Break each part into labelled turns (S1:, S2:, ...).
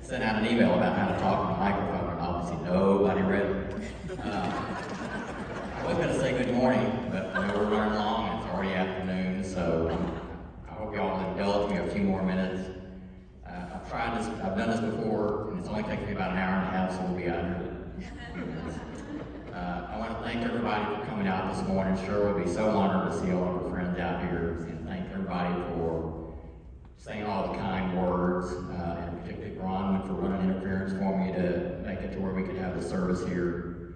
S1: sent out an email about how to talk on a microphone, and obviously nobody read it. I was going to say good morning, but I know we're running long and it's already afternoon, so I hope y'all will indulge me a few more minutes. I've done this before, and it's only taken me about an hour and a half, so we'll be out here. I want to thank everybody for coming out this morning. Sure would be so honored to see all of our friends out here, and thank everybody for saying all the kind words, and particularly Ron for running interference for me to make it to where we could have the service here.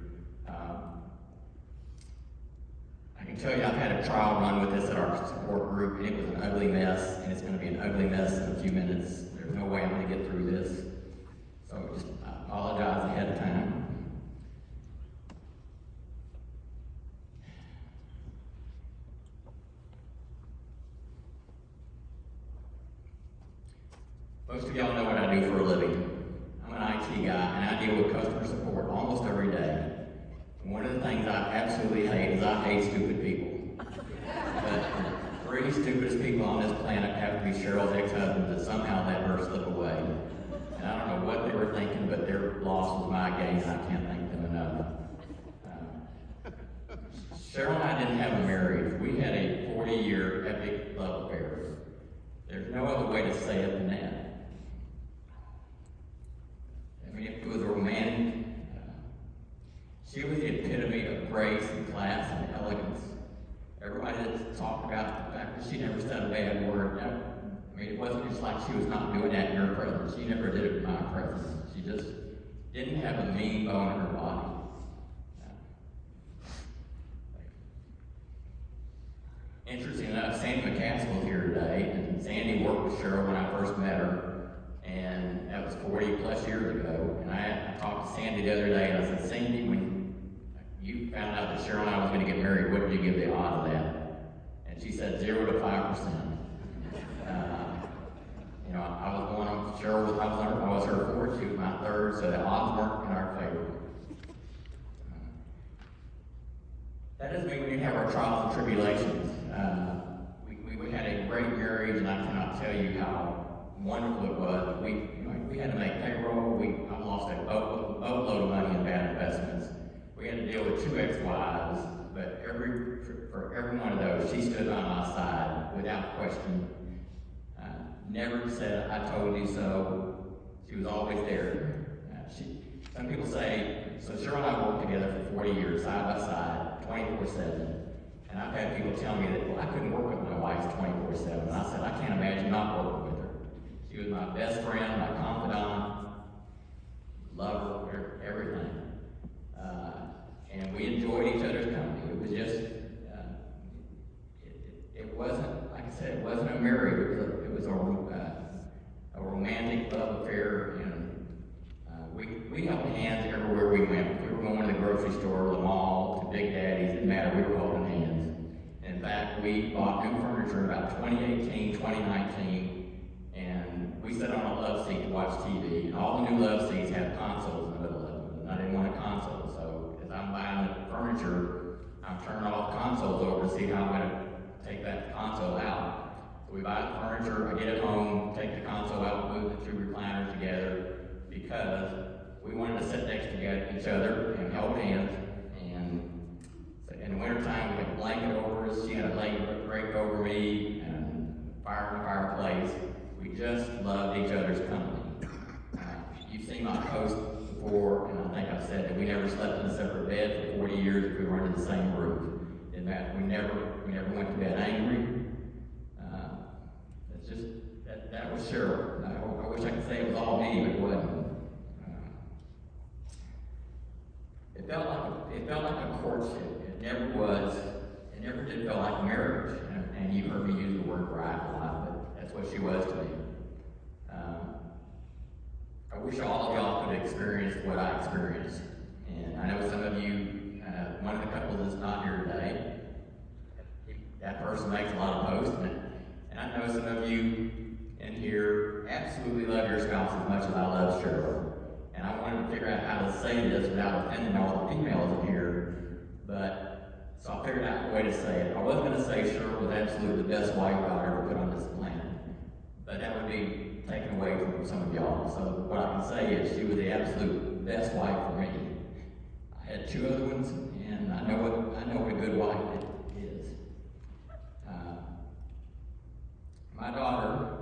S1: I can tell you I've had a trial run with this at our support group, and it was an ugly mess, and it's going to be an ugly mess in a few minutes. There's no way I'm going to get through this. So just apologize ahead of time. Most of y'all know what I do for a living. I'm an IT guy, and I deal with customer support almost every day. And one of the things I absolutely hate is I hate stupid people. But the three stupidest people on this planet have to be Cheryl's ex-husbands, and somehow let her slip away. And I don't know what they were thinking, but their loss was my gain, and I can't thank them enough. Cheryl and I didn't have a marriage. We had a 40-year epic love affair. There's no other way to say it than that. I mean, it was romantic. She was the epitome of grace and class and elegance. Everybody that talked about the fact that she never said a bad word. I mean, it wasn't just like she was not doing that in her presence. She never did it in my presence. She just didn't have a mean bone in her body. Interesting enough, Sandy McCaskill is here today, and Sandy worked with Cheryl when I first met her, and that was 40 plus years ago. And I talked to Sandy the other day, and I said, Sandy, when you found out that Cheryl and I was going to get married, what did you give the odds of that? And she said 0 to 5%. You know, I was going on, Cheryl, I was her fourth, she was my third, so the odds weren't in our favor. That doesn't mean we didn't have our trials and tribulations. We had a great marriage, and I cannot tell you how wonderful it was. We had to make payroll. I lost a boatload of money in bad investments. We had to deal with 2 ex-wives, but for every one of those, she stood by my side without question. Never said, I told you so. She was always there. Some people say, so Cheryl and I worked together for 40 years, side by side, 24/7. And I've had people tell me that, well, I couldn't work with my wife 24/7. And I said, I can't imagine not working with her. She was my best friend, my confidant, lover, everything. And we enjoyed each other's company. It was just, it wasn't, like I said, it wasn't a marriage. It was a romantic love affair. And we held hands everywhere we went. If we were going to the grocery store, the mall, to Big Daddy's, it didn't matter, we were holding hands. In fact, we bought new furniture in about 2018, 2019, and we sat on a love seat to watch TV, and all the new love seats had consoles in the middle of them, and I didn't want a console, so as I'm buying the furniture, I'm turning all the consoles over to see how I'm going to take that console out. So we buy the furniture, I get it home, take the console out, move the 2 recliners together, because we wanted to sit next to each other and hold hands. And in the wintertime, we had a blanket over us. She had a blanket draped over me, and fire in the fireplace. We just loved each other's company. You've seen my post before, and I think I've said that we never slept in a separate bed for 40 years if we were under the same roof. In fact, we never went to bed angry. It's just that was Cheryl. I wish I could say it was all me, but it wasn't. It felt like a courtship. It never was. It never did feel like marriage. And you heard me use the word bride a lot, but that's what she was to me. I wish all of y'all could have experienced what I experienced. And I know some of you, one of the couples is not here today. That person makes a lot of posts, and I know some of you in here absolutely love your spouse as much as I love Cheryl. And I wanted to figure out how to say this without offending all the females in here, so I figured out a way to say it. I wasn't going to say Cheryl was absolutely the best wife God ever put on this planet, but that would be taken away from some of y'all. So what I can say is she was the absolute best wife for me. I had 2 other ones, and I know what a good wife is. My daughter,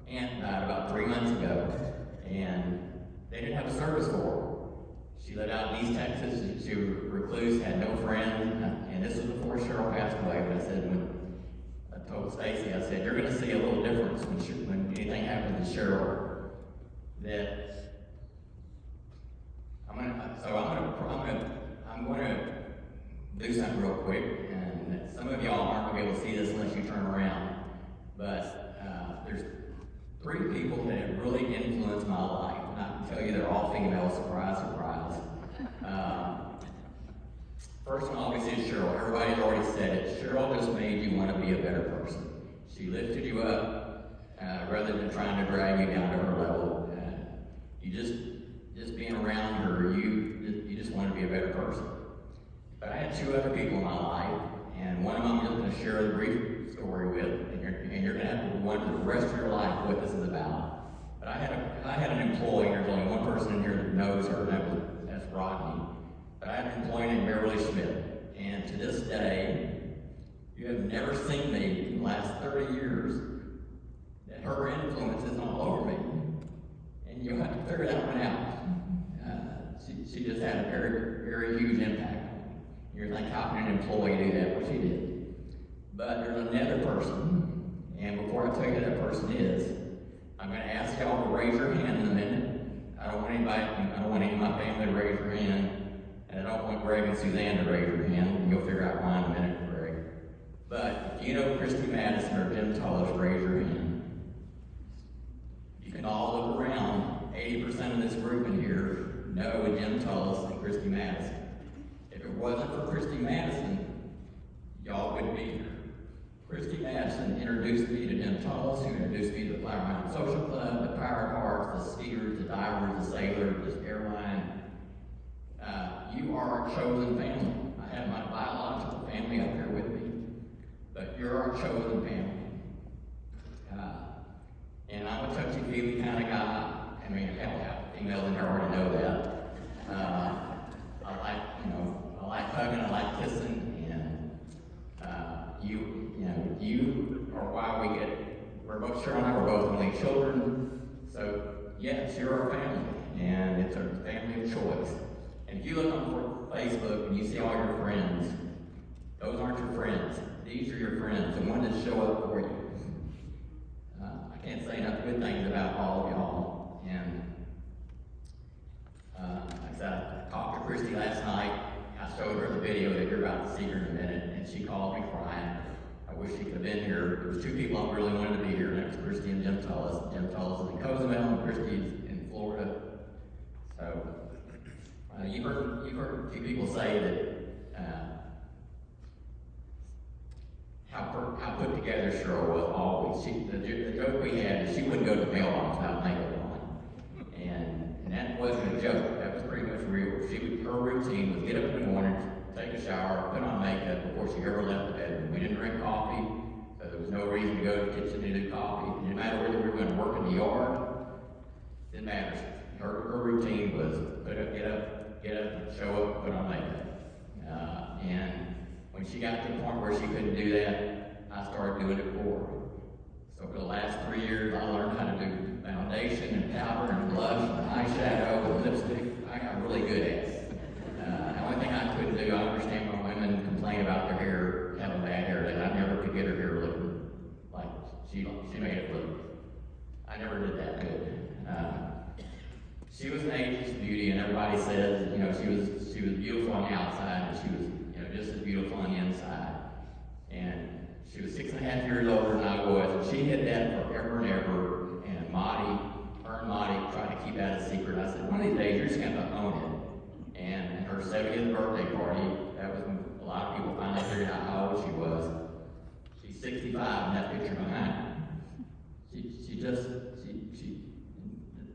S1: Aunt, died about 3 months ago, and they didn't have a service for her. She lived out in East Texas. She was a recluse, had no friends, and this was before Cheryl passed away. But I said, when I told Stacy, I said, you're going to see a little difference when anything happens to Cheryl. That I'm going to do something real quick, and some of y'all aren't going to be able to see this unless you turn around. But there's 3 people that have really influenced my life. And I can tell you they're all female, surprise, surprise. First one obviously is Cheryl. Everybody's already said it. Cheryl just made you want to be a better person. She lifted you up rather than trying to drag you down to her level. You just being around her, you just want to be a better person. But I had 2 other people in my life, and one of them I'm just going to share a brief story with, and you're going to have to wonder the rest of your life what this is about. But I had an employee, and there's only one person in here that knows her, and that's Rodney. But I had an employee named Beverly Smith, and to this day, you have never seen me in the last 30 years that her influence is all over me. And you'll have to figure that one out. She just had a very, very huge impact on me. You're thinking, how can an employee do that? Well, she did. But there's another person, and before I tell you who that person is, I'm going to ask y'all to raise your hand in a minute. I don't want any of my family to raise your hand, and I don't want Greg and Suzanne to raise your hand, and you'll figure out why in a minute, Greg. But if you know Christy Madison or Jim Tullis, raise your hand. You can all look around. 80% of this group in here know Jim Tullis and Christy Madison. If it wasn't for Christy Madison, y'all wouldn't be here. Christy Madison introduced me to Jim Tullis, who introduced me to the Flower Mountain Social Club, the Pirate Hearts, the skiers, the divers, the sailors, the airline. You are a chosen family. I have my biological family up here with me, but you're our chosen family. And I'm a touchy-feely kind of guy. I mean, hell, half the females in here already know that. I like hugging, I like kissing, and you are why we're both, Cheryl and I were both only children, so yes, you're our family, and it's a family of choice. And if you look on Facebook and you see all your friends, those aren't your friends. These are your friends, the ones that show up for you. I can't say enough good things about all of y'all. And like I said, I talked to Christy last night. I showed her the video that you're about to see here in a minute, and she called me crying. I wish she could have been here. There was 2 people I really wanted to be here, and that was Christy and Jim Tullis. Jim Tullis is in Cozumel, and Christy's in Florida. So you've heard a few people say that how put together Cheryl was always. The joke we had is she wouldn't go to the mailbox without makeup on. And that wasn't a joke. That was pretty much real. Her routine was get up in the morning, take a shower, put on makeup before she ever left the bedroom. We didn't drink coffee, so there was no reason to go to the kitchen to do coffee. It didn't matter whether we were going to work in the yard. It didn't matter. Her routine was get up, show up, put on makeup. And when she got to the point where she couldn't do that, I started doing it for her. So for the last 3 years, I learned how to do foundation and powder and blush and eyeshadow and lipstick. I got really good at it. The only thing I couldn't do, I understand when women complain about their hair, having bad hair, that I never could get her hair looking like she made it look. I never did that good. She was an ageless beauty, and everybody says, she was beautiful on the outside, but she was, just as beautiful on the inside. And she was 6.5 years older than I was, and she hid that forever and ever. And her and Monty tried to keep that a secret. I said, one of these days you're just going to own it. And her 70th birthday party, that was when a lot of people finally figured out how old she was. She's 65 in that picture behind.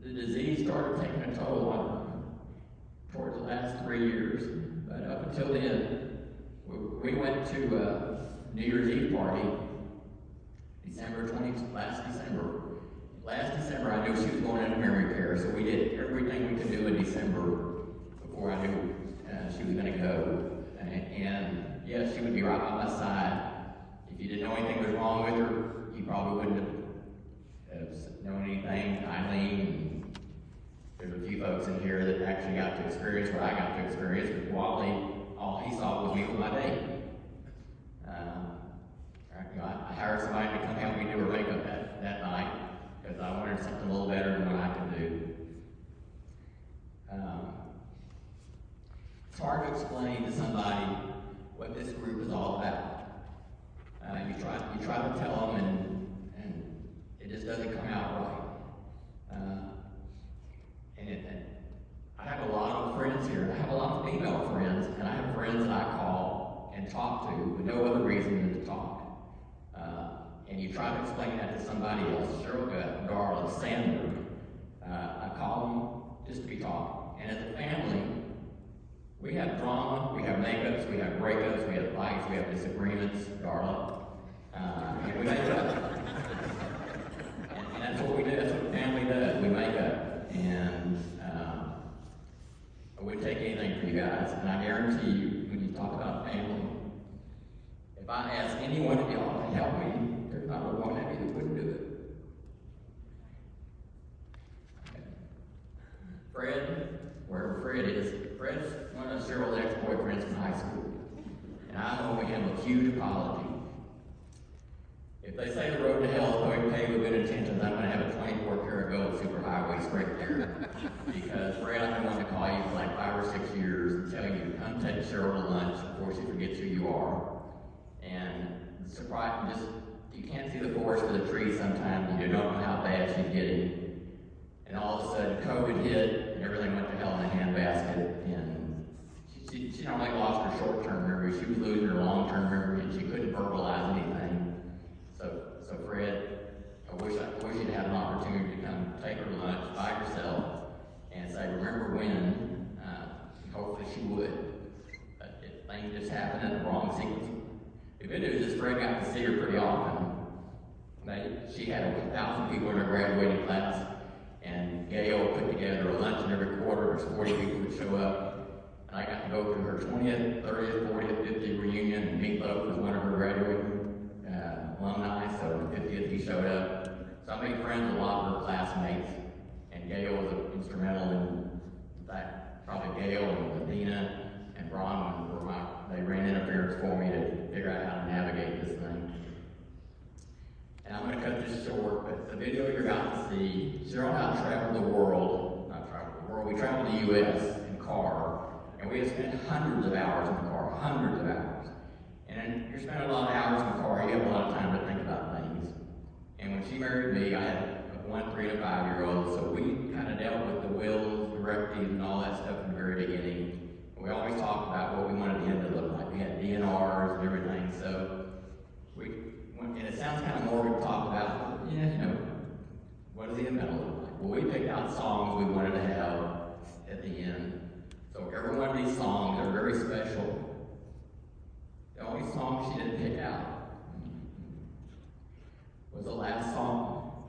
S1: The disease started taking a toll on her towards the last 3 years. But up until then, we went to a New Year's Eve party, last December. Last December, I knew she was going into memory care, so we did everything right by my side. If you didn't know anything was wrong with her, you probably wouldn't have known anything. Eileen, there's a few folks in here that actually got to experience what I got to experience with Wally. All he saw was me with my date. I hired somebody to come help me do her makeup that night because I wanted something a little better than what I could do. It's hard to explain to somebody what this group is all about. You try to tell them, and it just doesn't come out right. And I have a lot of friends here. I have a lot of female friends, and I have friends that I call and talk to with no other reason than to talk. And you try to explain that to somebody else, Cheryl, Darla, Sandra. I call them just to be talking. And as a family, we have drama, we have makeups, we have breakups, we have fights, we have disagreements, Darla. And we make up. And that's what we do, that's what family does, we make up. And I wouldn't take anything for you guys, and I guarantee you, when you talk about family, if I ask any one of y'all to help me, there's not a one of you that wouldn't do it. Okay. Fred, wherever Fred is, Fred's one of Cheryl's ex-boyfriends from high school, and I owe him a huge apology. If they say the road to hell is paved with good intentions, I'm going to have a 24-karat gold superhighway straight there. Because Fred, I've been wanting to call you for like 5 or 6 years and tell you, come take Cheryl to lunch before she forgets who you are. And surprise, you can't see the forest for the trees sometimes, and you don't know how bad she's getting. And all of a sudden, COVID hit, and everything went to hell in a handbasket. And she not only lost her short-term memory, she was losing her long-term memory, and she couldn't verbalize anything. So Fred, I wish you'd had an opportunity to come take her to lunch by herself and say, remember when, hopefully she would. But if things just happened in the wrong sequence. The good news is Fred got to see her pretty often. She had 1,000 people in her graduating class, and Gail put together a lunch in every quarter. There's 40 people that show up. And I got to go to her 20th, 30th, 40th, 50th reunion, and Meatloaf was one of her graduating alumni, so the 50th he showed up. So I made friends with a lot of her classmates, and Gail was instrumental in fact, probably Gail and Medina and Bronwyn they ran interference for me to figure out how to navigate this thing. And I'm going to cut this short, but the video you're about to see, Cheryl and I traveled the world, we traveled the U.S. in car, and we have spent hundreds of hours in the car, hundreds of hours. And you're spending a lot of hours in the car, you have a lot of time to think about things. And when she married me, I had a 1, 3, and a 5-year-old, so we kind of dealt with the wills, directives, and all that stuff in the very beginning. We always talked about what we wanted the end to look like. We had DNRs and everything, so and it sounds kind of morbid to talk about, but what does the end look like? Well, we picked out songs we wanted to have at the end. So every one of these songs are very special. The only song she didn't pick out was the last song.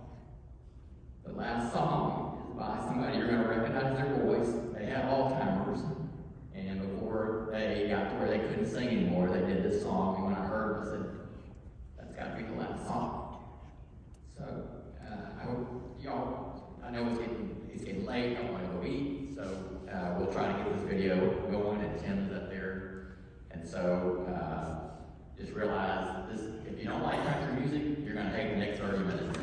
S1: The last song is by somebody you're going to recognize their voice. They had Alzheimer's, and before they got to where they couldn't sing anymore, they did this song, and when I heard it, I said, that's got to be the last song. So, I hope y'all, I know it's getting late, I want to go eat, so we'll try to get this video going, and Tim's up there. And so, just realize this, if you don't like country music, you're going to hate the next 30 minutes.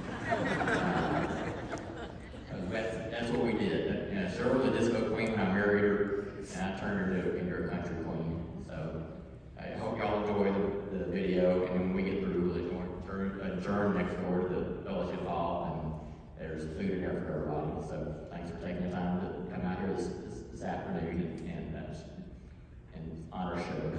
S1: That's what we did. Cheryl was a disco queen when I married her, and I turned her into a country queen. So, I hope y'all enjoy the video, and when we get through, we'll adjourn next door to the fellowship hall, and there's food in there for everybody. So, thanks for taking the time to come out here this afternoon and honor show.